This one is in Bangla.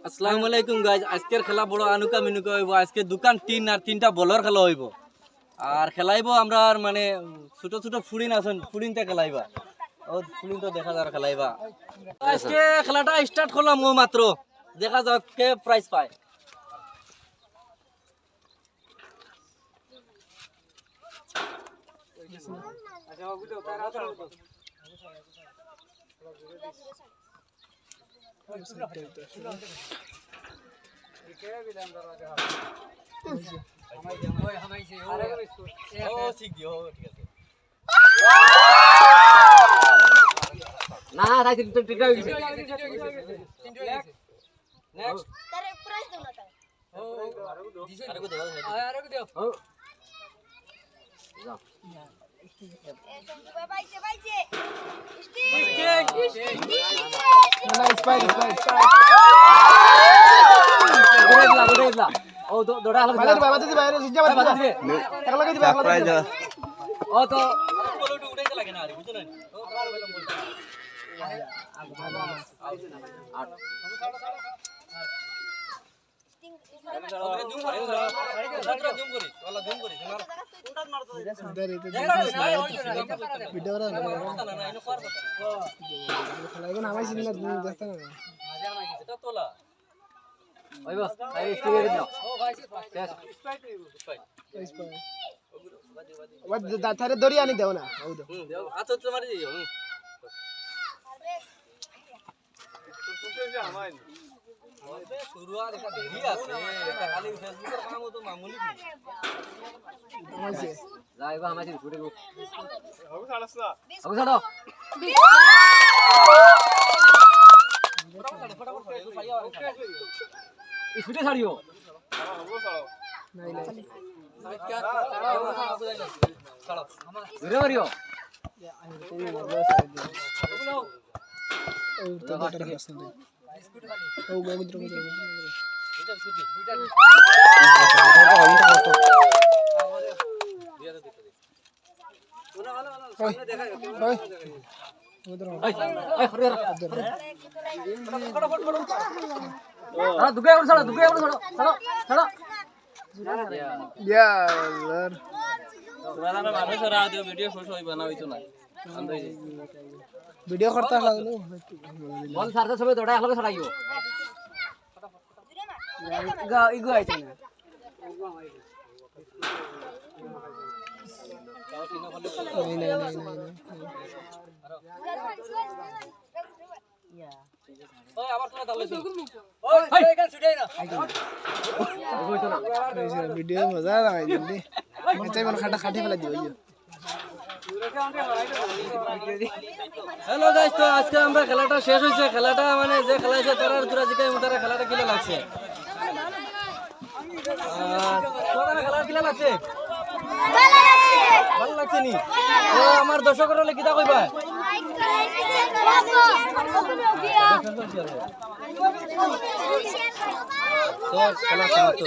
আসসালামু আলাইকুম গাইজ, আজকের খেলা বড় আনুকা মিনুকা হইব। আজকে দুকান টিন আর তিনটা বলর খেলা হইব। আর খেলাইব আমরা মানে ছোট ছোট ফুড়িন আছেন, ফুড়িনটা খেলাইবা। ও ফুড়িন তো দেখা যার খেলাইবা। আজকে খেলাটা স্টার্ট করলাম ও মাত্র, দেখা যাক কে প্রাইজ পায়। না তাই তো ঠিক হয়ে গেছে নেক্সট তারে প্রাইজ দাও না তাই ও আরে দাও আরে দাও ও যাও এ সঞ্জু ভাই বাইছে বাইছে না স্পাইক গোড়া ও দড়া হলো বাইরে বাবা দিদি বাইরে সিজা বাবা দিদি একলা দিদি একলা প্রাইজ ও তো বলটো উড়াইতে লাগে না আরে বুঝলেন ও কার বললাম বলতে দড়ি আনি দেও না আচ্ছা তোমার দিও শুরুয়াত একটা দেরি আছে, এটা খালি ফেসবুকের কাম তো মামুলি না। যাইবা আমাদের ঘুরে গো বিশ ছাড়ো স্পিডে ছাড়িও ঘুরে মারিও দুগে ছাড়ো ছাড়ো ভিডিও করতে লাগলো বল সারতে সবে দড়া একলগে ছড়াইও ইগো আইতে না ওই আবার তোরা দাঁড়াইছো ওই এখান ছুটাই না কইতো না ভিডিও মজা লাগাই দিলি এটাই মন খাটা খাটি ফেলা দিও হ্যালো গাইস, তো আজকে আমরা খেলাটা শেষ হয়েছে। খেলাটা মানে যে খেলাইছে তারা দুরা জিকাই মোটারে খেলাটা কিলা লাগছে, তোমাদের খেলা কিলা লাগছে? ভালো লাগছে নি? তো আমার দর্শকরা হলে কিটা কইবা? তো খেলা সমাপ্ত।